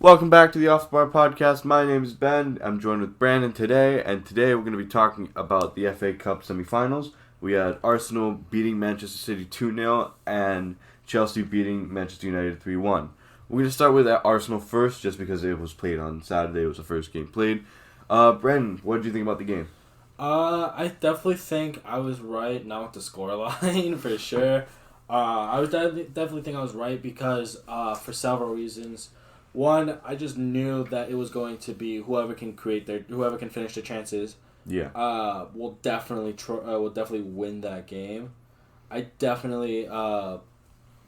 Welcome back to the Off the Bar podcast. My name is Ben. I'm joined with Brandon today, and today we're going to be talking about the FA Cup Semifinals. We had Arsenal beating Manchester City 2-0 and Chelsea beating Manchester United 3-1. We're going to start with Arsenal first, just because it was played on Saturday. It was the first game played. Brandon, what did you think about the game? I definitely think I was right, not with the scoreline, for sure. I was definitely think I was right because for several reasons. One, I just knew that it was going to be whoever can finish their chances. Yeah. Will definitely win that game. I definitely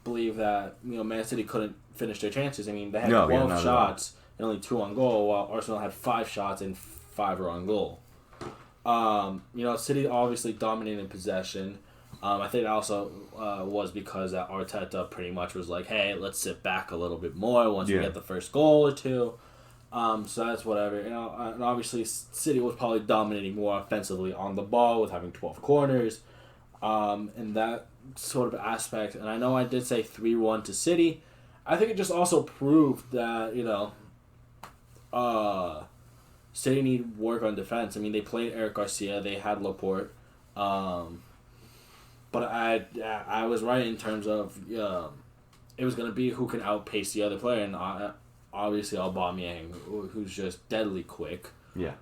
believe that Man City couldn't finish their chances. I mean, they had 12 shots and only 2 on goal, while Arsenal had 5 shots and 5 were on goal. City obviously dominated possession. I think it also was because that Arteta pretty much was like, hey, let's sit back a little bit more once we get the first goal or two. So that's whatever. And obviously City was probably dominating more offensively on the ball with having 12 corners. And that sort of aspect. And I know I did say 3-1 to City. I think it just also proved that, City need work on defense. I mean, they played Eric Garcia. They had Laporte. But I was right in terms of it was going to be who can outpace the other player. And obviously Aubameyang, who's just deadly quick. Yeah.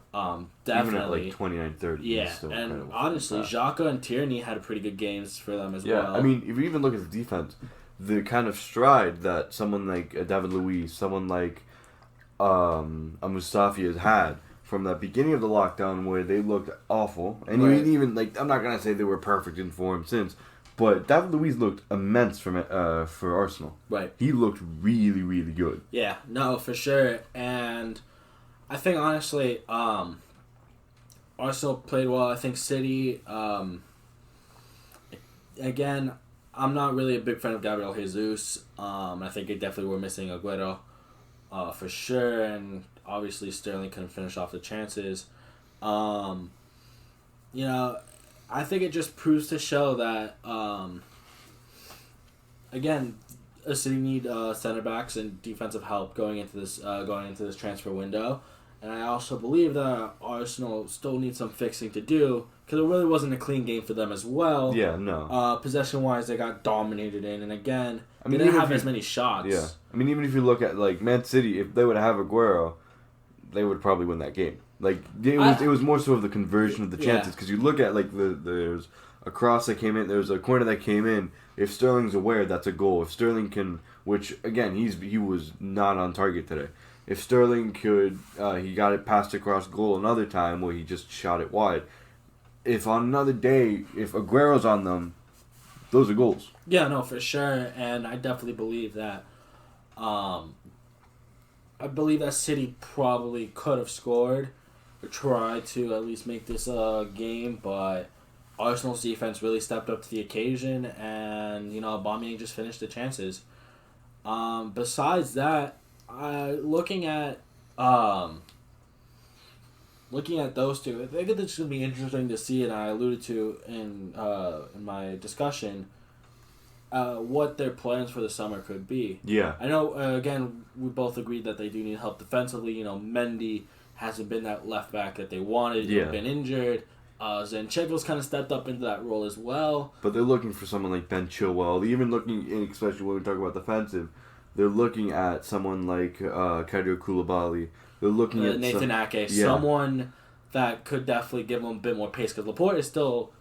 Definitely. Even at 29-30. Yeah, and honestly, Xhaka and Tierney had pretty good games for them as well. Yeah, I mean, if you even look at the defense, the kind of stride that someone like David Luiz, someone like a Mustafi has had from the beginning of the lockdown where they looked awful. And even I'm not going to say they were perfect in form since, but David Luiz looked immense for Arsenal. Right. He looked really, really good. Yeah, no, for sure. And I think, honestly, Arsenal played well. I think City, again, I'm not really a big fan of Gabriel Jesus. I think they definitely were missing Aguero for sure, and obviously Sterling couldn't finish off the chances. I think it just proves to show that, again, a City need center backs and defensive help going into this transfer window. And I also believe that Arsenal still needs some fixing to do because it really wasn't a clean game for them as well. Yeah, no. Possession-wise, they got dominated in. And again, they didn't have as many shots. Yeah. I mean, even if you look at, Man City, if they would have Aguero, they would probably win that game. It was more so of the conversion of the chances because you look at, there's a cross that came in, there's a corner that came in. If Sterling's aware, that's a goal. If Sterling can, which, again, he was not on target today. If Sterling could, he got it passed across goal another time where he just shot it wide. If on another day, if Aguero's on them, those are goals. Yeah, no, for sure. And I definitely believe that. I believe that City probably could have scored or tried to at least make this game, but Arsenal's defense really stepped up to the occasion, and Aubameyang just finished the chances. Besides that, looking at those two, I think it's going to be interesting to see, and I alluded to in my discussion, what their plans for the summer could be. Yeah. I know, again, we both agreed that they do need help defensively. Mendy hasn't been that left back that they wanted. He's been injured. Zinchenko's kind of stepped up into that role as well. But they're looking for someone like Ben Chilwell. Even looking, especially when we talk about defensive, they're looking at someone like Kadir Koulibaly. They're looking at Nathan Ake, someone that could definitely give them a bit more pace because Laporte is slow.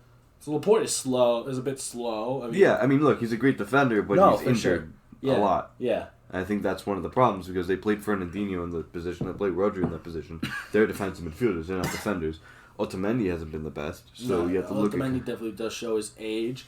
Is a bit slow. Look, he's a great defender, but he's injured a lot. Yeah. And I think that's one of the problems because they played Fernandinho in the position, they played Rodri in that position. They're defensive midfielders, they're not defenders. Otamendi hasn't been the best, so you have to look at... Otamendi definitely does show his age.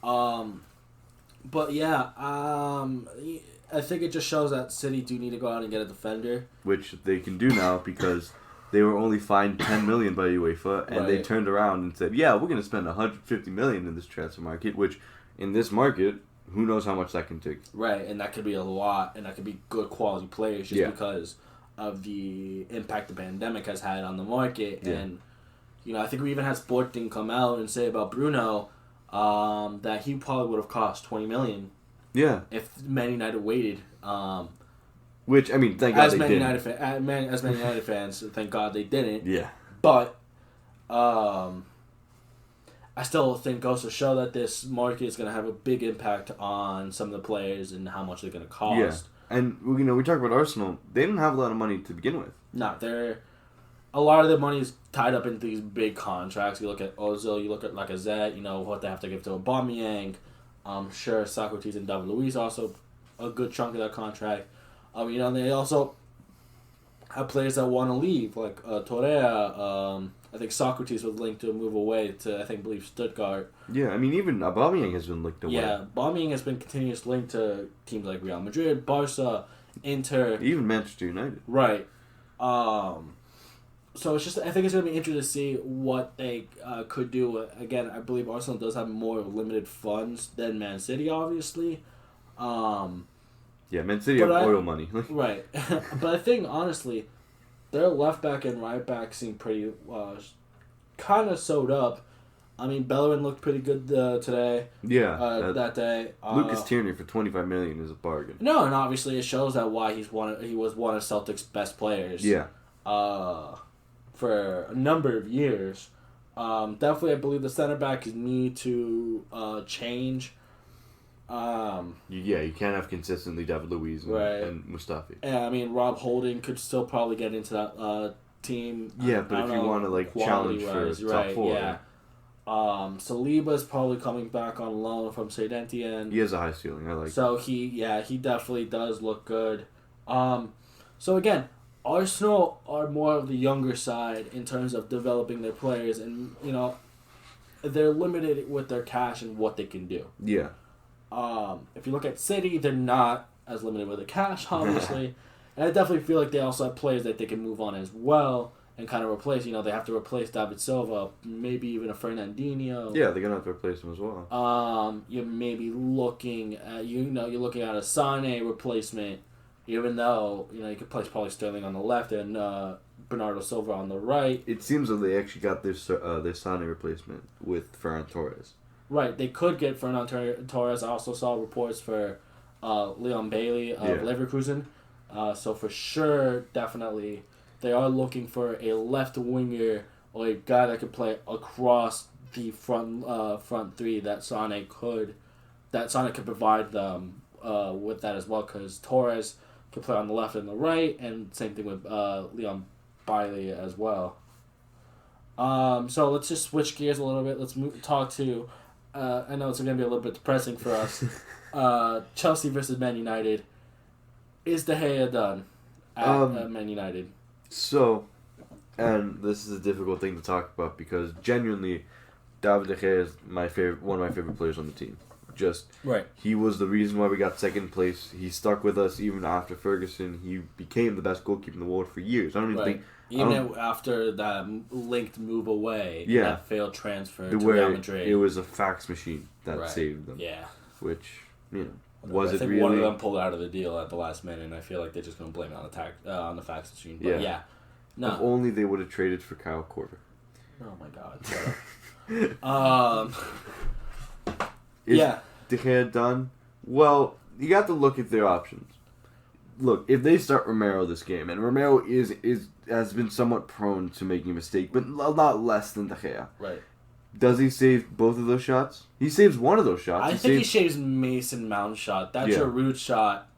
But yeah, I think it just shows that City do need to go out and get a defender. Which they can do now because they were only fined $10 million by UEFA, and they turned around and said, yeah, we're going to spend $150 million in this transfer market, which in this market, who knows how much that can take. Right, and that could be a lot, and that could be good quality players just because of the impact the pandemic has had on the market. Yeah. And, I think we even had Sporting come out and say about Bruno that he probably would have cost $20 million. Yeah. If Man United waited. Which, I mean, thank God they didn't. As Man United fans, thank God they didn't. Yeah. But, I still think goes to show that this market is going to have a big impact on some of the players and how much they're going to cost. Yeah. And, we talk about Arsenal. They didn't have a lot of money to begin with. No, a lot of their money is tied up in these big contracts. You look at Ozil, you look at Lacazette, what they have to give to Aubameyang. Sure, Socrates and David Luiz also a good chunk of that contract. They also have players that want to leave, like Torreira. I think Socrates was linked to a move away to, believe Stuttgart. Yeah, even Aubameyang has been linked away. Yeah, Aubameyang has been continuously linked to teams like Real Madrid, Barca, Inter. Even Manchester United. Right. So it's just, I think it's going to be interesting to see what they could do. Again, I believe Arsenal does have more limited funds than Man City, obviously. Yeah, Man City have oil money. Right. But I think, honestly, their left back and right back seem pretty kind of sewed up. Bellerin looked pretty good today. Yeah. That day. Lucas Tierney for $25 million is a bargain. No, and obviously it shows that why he was one of Celtic's best players. Yeah. For a number of years. Definitely, I believe the center backs need to change. You can't have consistently David Luiz and Mustafi. Yeah, Rob Holding could still probably get into that team. Yeah, but if you want to challenge for top four. Yeah. Saliba's probably coming back on loan from St. Etienne. He has a high ceiling. I like. So he definitely does look good. So again, Arsenal are more of the younger side in terms of developing their players, and they're limited with their cash and what they can do. Yeah. If you look at City, they're not as limited with their cash, obviously, and I definitely feel like they also have players that they can move on as well and kind of replace. They have to replace David Silva, maybe even a Fernandinho. Yeah, they're gonna have to replace him as well. You're maybe looking at you're looking at a Sané replacement. Even though, you could place probably Sterling on the left and Bernardo Silva on the right. It seems that they actually got their Sané replacement with Ferran Torres. Right, they could get Ferran Torres. I also saw reports for Leon Bailey of Leverkusen. So for sure, definitely, they are looking for a left winger or a guy that could play across the front three that Sané could provide them with that as well, because Torres can play on the left and the right, and same thing with Leon Bailey as well. So let's just switch gears a little bit. Let's talk to, I know it's going to be a little bit depressing for us, Chelsea versus Man United. Is De Gea done at Man United? So, and this is a difficult thing to talk about because genuinely, David De Gea is one of my favorite players on the team. He was the reason why we got second place. He stuck with us even after Ferguson. He became the best goalkeeper in the world for years. I don't even think... Even after that linked move away, that failed transfer to Real Madrid. It was a fax machine that saved them. Yeah. Which, was it really... I think one of them pulled out of the deal at the last minute, and I feel like they're just going to blame it on the fax machine. But no. If only they would have traded for Kyle Korver. Oh my God. Is De Gea done? Well, you got to look at their options. Look, if they start Romero this game, and Romero has been somewhat prone to making a mistake, but a lot less than De Gea. Right. Does he save both of those shots? He saves one of those shots. I think he saves Mason Mount's shot. That Giroud shot,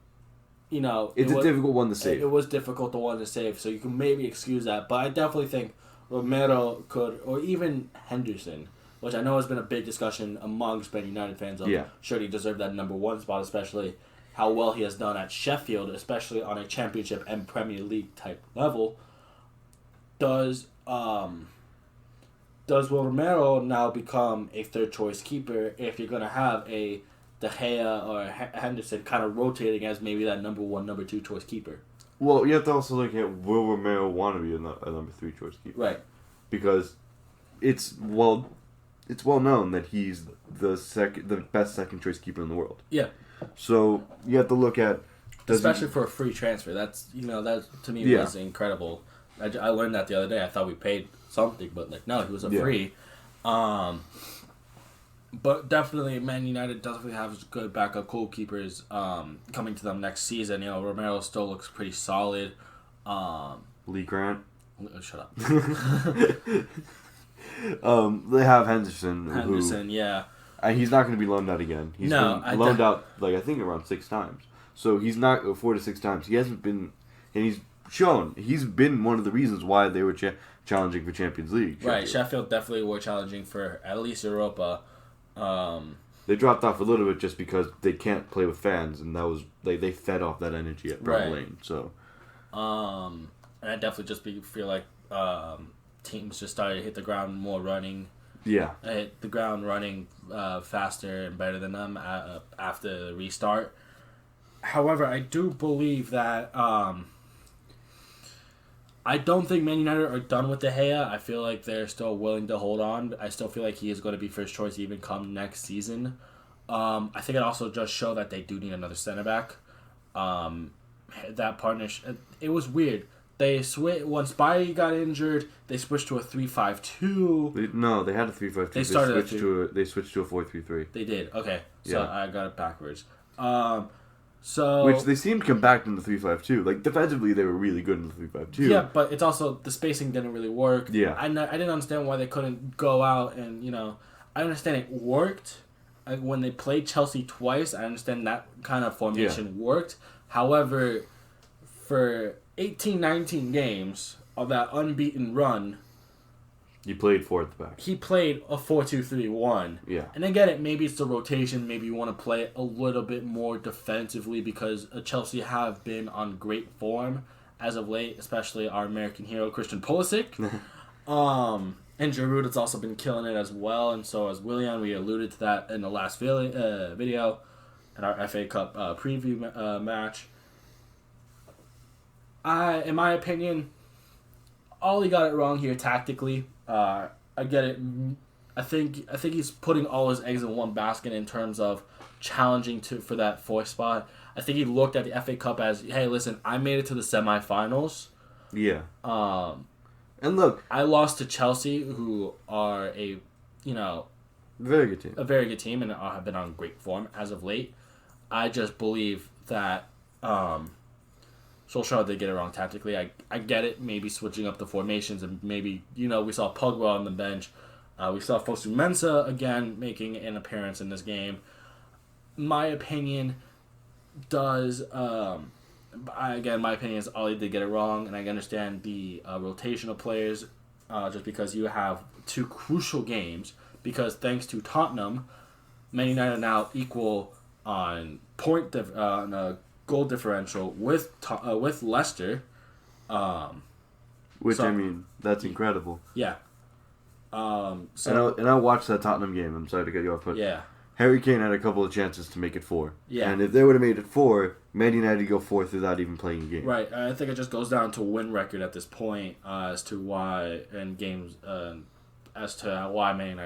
it's a difficult one to save. It was difficult to save, so you can maybe excuse that. But I definitely think Romero could, or even Henderson, which I know has been a big discussion amongst Man United fans of should he deserve that number one spot, especially how well he has done at Sheffield, especially on a Championship and Premier League type level. Does Will Romero now become a third choice keeper if you're going to have a De Gea or Henderson kind of rotating as maybe that number one, number two choice keeper? Well, you have to also look at will Romero want to be a number three choice keeper? Right. Because it's well known that he's the best second choice keeper in the world. Yeah. So you have to look at, especially for a free transfer. That's that to me was incredible. I learned that the other day. I thought we paid something, but no, he was a free. But definitely, Man United definitely have good backup goalkeepers coming to them next season. You know, Romero still looks pretty solid. Lee Grant. Shut up. They have Henderson. Yeah. He's not going to be loaned out again. He's been loaned out, like, I think around 6 times. So he's not 4 to 6 times. He hasn't been, and he's shown, he's been one of the reasons why they were challenging for Champions League. Right, Sheffield definitely were challenging for at least Europa. They dropped off a little bit just because they can't play with fans, and that was they fed off that energy at Bramall Lane. So, and I definitely just feel like teams just started to hit the ground more running. Yeah, hit the ground running faster and better than them after the restart. However, I do believe that I don't think Man United are done with De Gea. I feel like they're still willing to hold on. I still feel like he is going to be first choice even come next season. I think it also just show that they do need another center back. That partnership, it was weird. They once Bailly got injured, they switched to a 3-5-2. No, they had a 3-5-2. They switched to a 4-3-3. They did. Okay, so yeah. I got it backwards. Which they seemed compact in the 3-5-2. Like, defensively, they were really good in the 3-5-2. Yeah, but it's also, the spacing didn't really work. Yeah. I didn't understand why they couldn't go out and, I understand it worked. When they played Chelsea twice, I understand that kind of formation worked. However, for 18, 19 games of that unbeaten run, he played 4 at the back. He played a 4-2-3-1. Yeah. And I get it, maybe it's the rotation, maybe you want to play it a little bit more defensively because Chelsea have been on great form as of late, especially our American hero, Christian Pulisic. And Giroud has also been killing it as well, and so has Willian. We alluded to that in the last video in our FA Cup preview match. In my opinion, Ollie got it wrong here tactically. I get it. I think he's putting all his eggs in one basket in terms of challenging for that 4th spot. I think he looked at the FA Cup as, hey, listen, I made it to the semifinals. Yeah. And look, I lost to Chelsea, who are a very good team. A very good team, and have been on great form as of late. I just believe that Solskjaer did get it wrong tactically. I get it, maybe switching up the formations, and maybe, we saw Pogba on the bench. We saw Fosu Mensah again making an appearance in this game. My opinion my opinion is Ollie did get it wrong, and I understand the rotation of players just because you have 2 crucial games, because thanks to Tottenham, Man United now equal on goal differential with Leicester. That's incredible. Yeah. And I watched that Tottenham game. I'm sorry to cut you off, but yeah. Harry Kane had a couple of chances to make it 4. Yeah. And if they would have made it 4, Man United go 4th without even playing a game. Right. I think it just goes down to win record at this point as to why Man United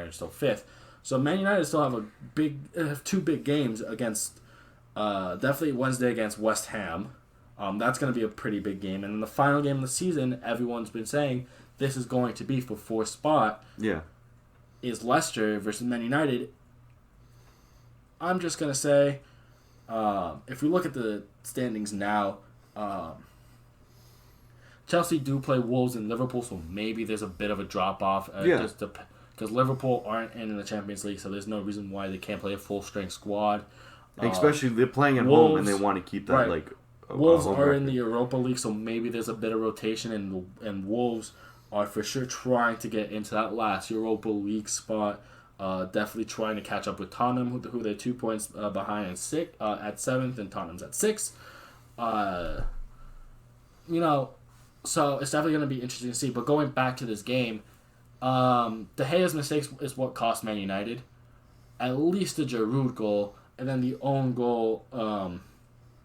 is still 5th. So Man United still have 2 big games against definitely Wednesday against West Ham. That's going to be a pretty big game. And in the final game of the season, everyone's been saying this is going to be for 4th spot. Yeah. Is Leicester versus Man United. I'm just going to say, if we look at the standings now, Chelsea do play Wolves and Liverpool, so maybe there's a bit of a drop-off. Because Liverpool aren't in the Champions League, so there's no reason why they can't play a full-strength squad. Especially they're playing at home, and they want to keep that, Wolves are in the Europa League, so maybe there's a bit of rotation, and Wolves are for sure trying to get into that last Europa League spot. Definitely trying to catch up with Tottenham, who they're 2 points behind at 7th, and Tottenham's at 6th. So it's definitely going to be interesting to see. But going back to this game, De Gea's mistakes is what cost Man United. At least the Giroud goal, and then the own goal.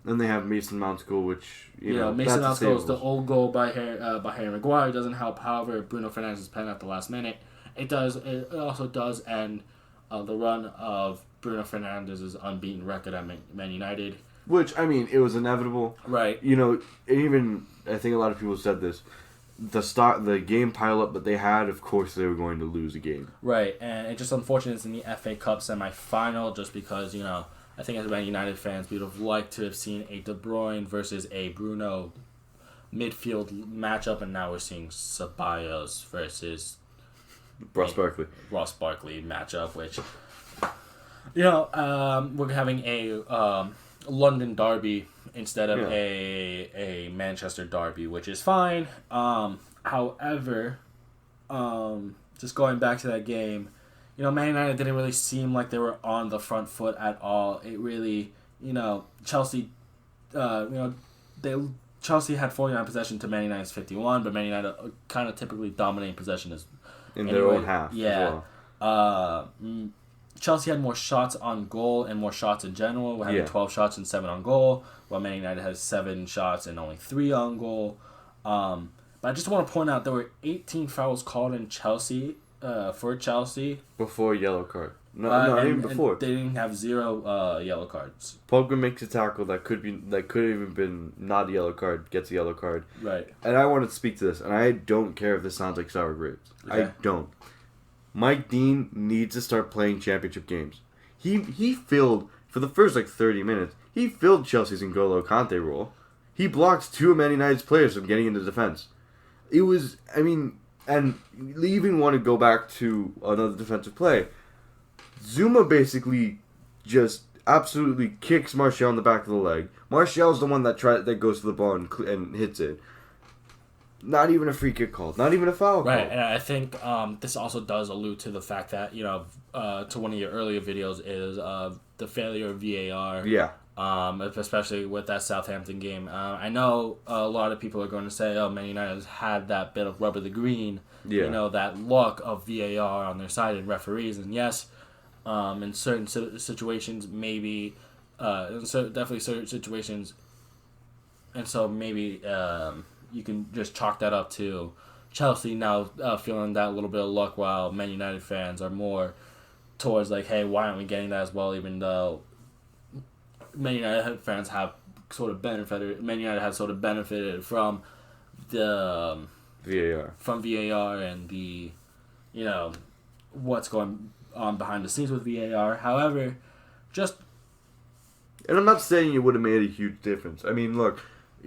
And they have Mason Mount's goal, which Mason Mount's goal is the old goal by Harry Maguire. Doesn't help. However, Bruno Fernandes' pen at the last minute. It also does end the run of Bruno Fernandes' unbeaten record at Man United. Which, it was inevitable. Right. Even, I think a lot of people said this, the game pile up that they had, of course they were going to lose a game. Right, and it's just unfortunate it's in the FA Cup Semifinal, just because I think as Man United fans, we'd have liked to have seen a De Bruyne versus a Bruno midfield matchup, and now we're seeing Ceballos versus Ross Barkley matchup, which we're having a London derby instead of a Manchester derby, which is fine. However, just going back to that game, Man United didn't really seem like they were on the front foot at all. It really, Chelsea, Chelsea had 49 possession to Man United's 51, but Man United kind of typically dominate possession in their own half. Yeah. As well. Chelsea had more shots on goal and more shots in general. We're having 12 shots and 7 on goal, while Man United has 7 shots and only 3 on goal. But I just want to point out there were 18 fouls called in Chelsea for Chelsea before yellow card. No, even before. They didn't have 0 yellow cards. Pogba makes a tackle that could have even been not a yellow card, gets a yellow card. Right. And I want to speak to this, and I don't care if this sounds like sour grapes. Okay. I don't. Mike Dean needs to start playing championship games. He filled, for the first 30 minutes, he filled Chelsea's N'Golo Kante role. He blocked 2 of Man United's players from getting into defense. It was, and even want to go back to another defensive play. Zuma basically just absolutely kicks Martial in the back of the leg. Martial's the one that goes for the ball and hits it. Not even a free kick called. Not even a foul called. Right, and I think this also does allude to the fact that, to one of your earlier videos is the failure of VAR. Yeah. Especially with that Southampton game. I know a lot of people are going to say, Man United has had that bit of rubber the green. Yeah. That look of VAR on their side and referees. And yes, in certain situations, maybe, definitely certain situations, and so maybe you can just chalk that up to Chelsea now feeling that little bit of luck, while Man United fans are more towards hey, why aren't we getting that as well? Even though Man United fans have sort of benefited, from the VAR and the what's going on behind the scenes with VAR. However, and I'm not saying it would have made a huge difference. Look,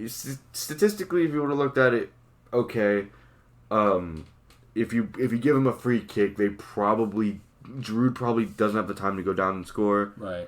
statistically, if you would have looked at it, okay. If you give him a free kick, Giroud probably doesn't have the time to go down and score. Right.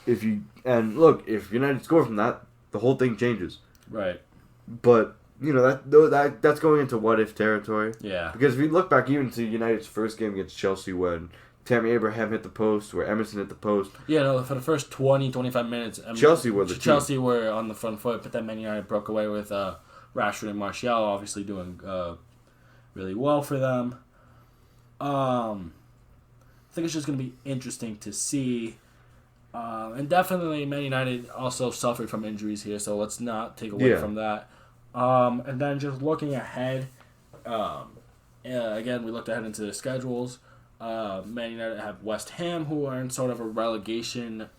If United score from that, the whole thing changes. Right. But that's going into what if territory. Yeah. Because if you look back even to United's first game against Chelsea, when Tammy Abraham hit the post, where Emerson hit the post. Yeah, no, for the first 20, 25 minutes, Chelsea were the team. Chelsea were on the front foot, but then Man United broke away with Rashford and Martial obviously doing really well for them. I think it's just going to be interesting to see. And definitely Man United also suffered from injuries here, so let's not take away from that. And then just looking ahead, again, we looked ahead into the schedules. Man United have West Ham, who are in sort of a relegation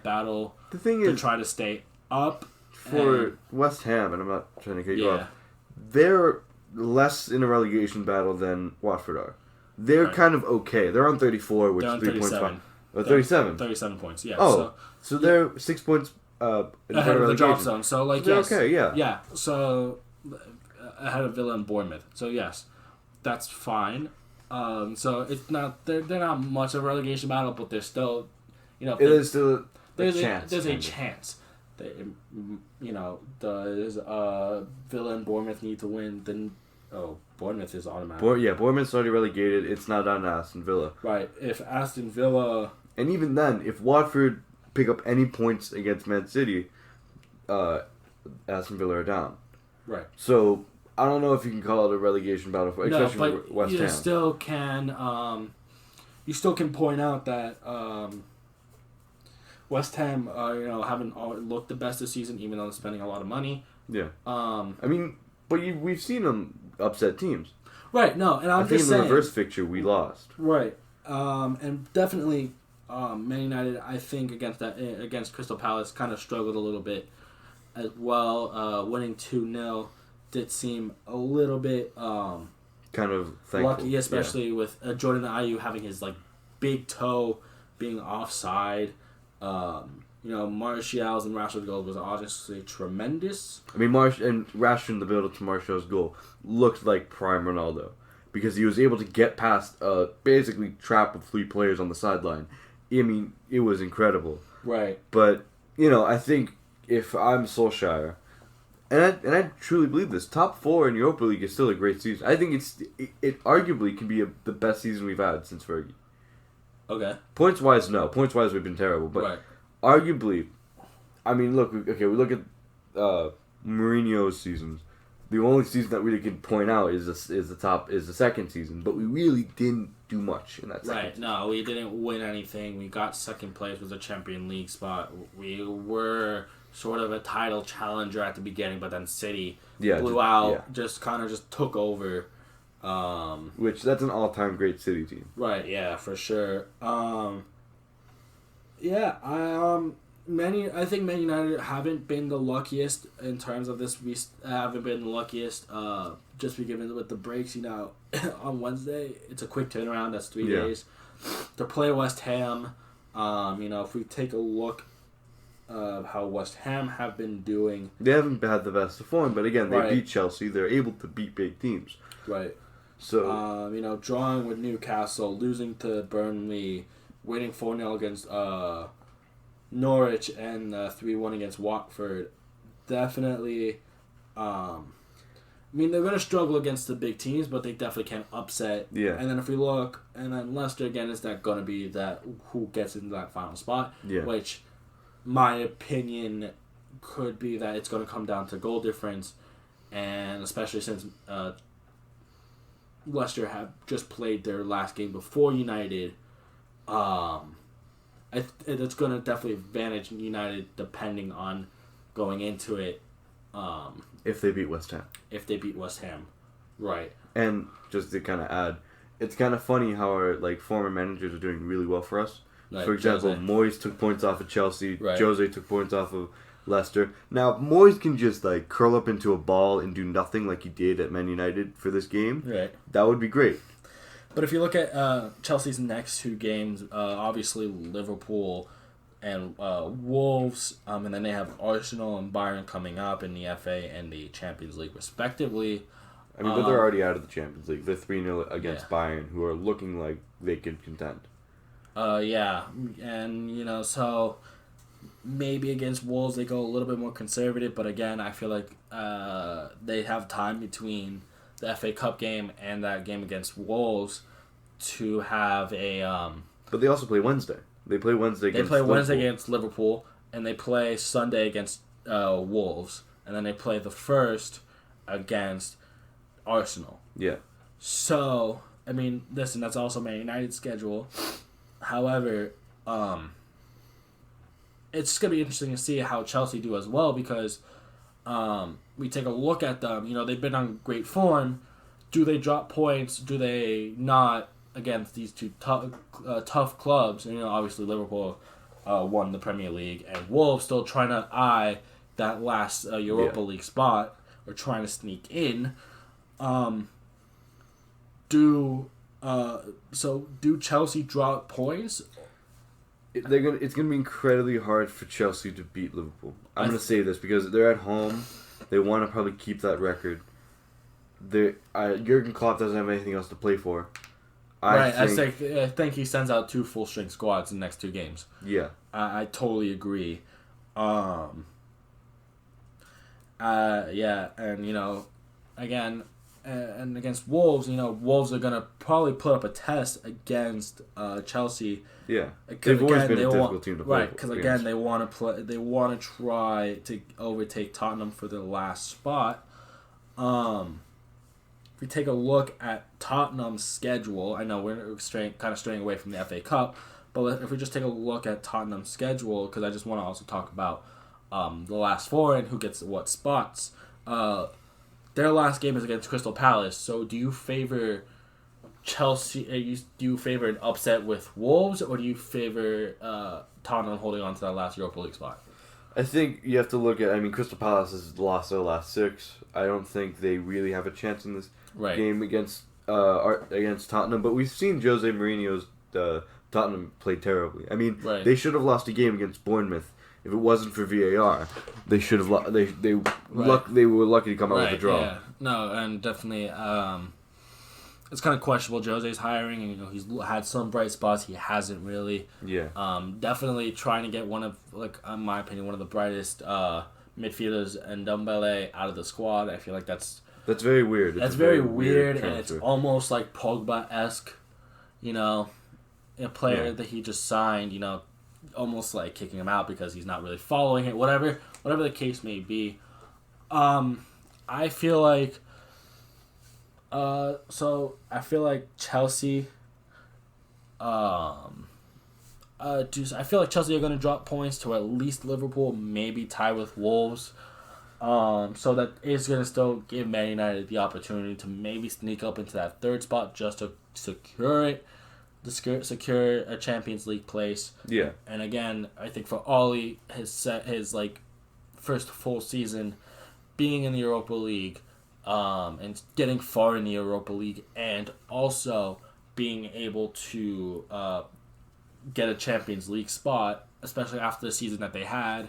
battle to try to stay up. For West Ham, and I'm not trying to get you off, they're less in a relegation battle than Watford are. They're kind of okay. They're on 34, which is 3 points fine. 37. 37 points, yeah. Oh, so they're 6 points in ahead of the drop zone. So, yes. Okay, yeah. Yeah, so ahead of Villa and Bournemouth. So, yes, that's fine. So it's not they're not much of a relegation battle, but there's still, it is still there's a chance. There's a chance. Does Villa and Bournemouth need to win? Then Bournemouth is automatic. Bournemouth's already relegated. It's not on Aston Villa. Right. If Aston Villa, and even then, if Watford pick up any points against Man City, Aston Villa are down. Right. So I don't know if you can call it a relegation battle, especially for West Ham. You still can point out that West Ham, haven't looked the best this season, even though they're spending a lot of money. Yeah. But we've seen them upset teams. Right. No, and I think in the reverse fixture we lost. Right. And definitely, Man United, I think against Crystal Palace kind of struggled a little bit as well, winning 2-0. did seem a little bit kind of thankful. lucky, especially with Jordan Ayew having his like big toe being offside. Martial's and Rashford's goal was obviously tremendous. I mean, Rashford in the build-up to Martial's goal looked like prime Ronaldo because he was able to get past basically trap of 3 players on the sideline. I mean, it was incredible. Right. But, I think if I'm Solskjaer, and I truly believe this, top 4 in Europa League is still a great season. I think it arguably can be the best season we've had since Fergie. Okay. Points-wise, no. Points-wise, we've been terrible. But right. Arguably, I mean, we look at Mourinho's seasons. The only season that we can point out is the second season, but we really didn't do much in that second. Right. No, we didn't win anything. We got second place with a Champions League spot. We were sort of a title challenger at the beginning, but then City blew out, just took over. Which that's an all-time great City team. Right. Yeah, for sure. I think Man United haven't been the luckiest in terms of this. We haven't been the luckiest. Just be given with the breaks, on Wednesday it's a quick turnaround. That's 3 days to play West Ham. If we take a look of how West Ham have been doing, they haven't had the best of form, but again, they beat Chelsea. They're able to beat big teams. Right. So drawing with Newcastle, losing to Burnley, winning 4-0 against Norwich, and 3-1 against Watford. Definitely, they're going to struggle against the big teams, but they definitely can upset. Yeah. And then if we look, and then Leicester again, is that going to be that who gets into that final spot? Yeah. Which, my opinion, could be that it's going to come down to goal difference, and especially since Leicester have just played their last game before United. It's going to definitely advantage United depending on going into it. If they beat West Ham. If they beat West Ham. Right. And just to kind of add, it's kind of funny how our former managers are doing really well for us. Like for example, Jose. Moyes took points off of Chelsea. Right. Jose took points off of Leicester. Now, Moyes can just curl up into a ball and do nothing like he did at Man United for this game. Right. That would be great. But if you look at Chelsea's next 2 games, obviously Liverpool and Wolves, and then they have Arsenal and Bayern coming up in the FA and the Champions League respectively. I mean, but they're already out of the Champions League. They're 3-0 against Bayern, who are looking like they could contend. And, so maybe against Wolves they go a little bit more conservative, but again, I feel like they have time between the FA Cup game and that game against Wolves to have a... But they also play Wednesday. They play Wednesday against Liverpool, and they play Sunday against Wolves, and then they play the first against Arsenal. Yeah. So, listen, that's also Man United's schedule. However, it's going to be interesting to see how Chelsea do as well, because we take a look at them. They've been on great form. Do they drop points? Do they not against these 2 tough clubs? And, obviously Liverpool won the Premier League, and Wolves still trying to eye that last Europa League spot, or trying to sneak in. Do Chelsea drop points? It's gonna be incredibly hard for Chelsea to beat Liverpool. I'm gonna say this because they're at home. They want to probably keep that record. Jurgen Klopp doesn't have anything else to play for. I think he sends out 2 full-strength squads in the next 2 games. Yeah. I totally agree. And, again, and against Wolves, Wolves are going to probably put up a test against Chelsea. Yeah. They've always been a difficult team to play. Right, because, again, they want to try to overtake Tottenham for the last spot. If we take a look at Tottenham's schedule, I know we're straying away from the FA Cup, but if we just take a look at Tottenham's schedule, because I just want to also talk about the last 4 and who gets what spots. Their last game is against Crystal Palace. So do you favor Chelsea? Do you favor an upset with Wolves, or do you favor Tottenham holding on to that last Europa League spot? I think you have to look at. Crystal Palace has lost their last 6. I don't think they really have a chance in this Right. game against Tottenham. But we've seen Jose Mourinho's Tottenham play terribly. I mean, Right. they should have lost a game against Bournemouth if it wasn't for VAR. They should have. They were lucky to come out with a draw. Yeah. No, and definitely. It's kind of questionable Jose's hiring, and he's had some bright spots. He hasn't really. Yeah. Definitely trying to get one of, like, in my opinion, one of the brightest midfielders and Ndombele out of the squad. I feel like that's very weird. That's very weird, and it's almost like Pogba-esque, a player that he just signed, almost like kicking him out because he's not really following it. Whatever the case may be. I feel like. I feel like Chelsea. I feel like Chelsea are going to drop points to at least Liverpool, maybe tie with Wolves. So that is going to still give Man United the opportunity to maybe sneak up into that third spot just to secure a Champions League place. Yeah. And again, I think for Ollie, his first full season being in the Europa League, and getting far in the Europa League, and also being able to get a Champions League spot, especially after the season that they had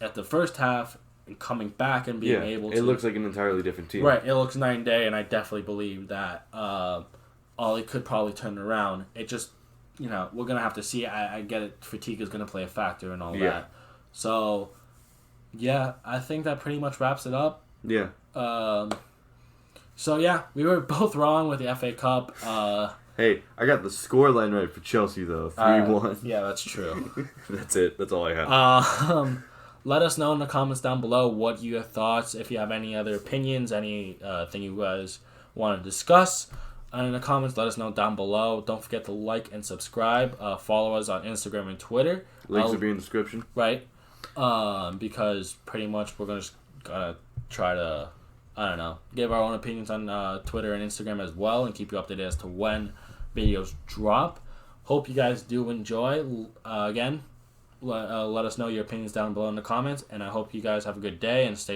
at the first half, and coming back and being able to... it looks like an entirely different team. Right, it looks night and day, and I definitely believe that Ollie could probably turn it around. It just, we're going to have to see. I get it, fatigue is going to play a factor and all that. So, yeah, I think that pretty much wraps it up. Yeah. So, yeah, we were both wrong with the FA Cup. Hey, I got the scoreline right for Chelsea, though. 3-1. Yeah, that's true. That's it. That's all I have. Let us know in the comments down below what your thoughts, if you have any other opinions, anything you guys want to discuss. And in the comments, let us know down below. Don't forget to like and subscribe. Follow us on Instagram and Twitter. Links will be in the description. Right. Because pretty much we're going to try to, give our own opinions on Twitter and Instagram as well, and keep you updated as to when videos drop. Hope you guys do enjoy. Again, let us know your opinions down below in the comments, and I hope you guys have a good day and stay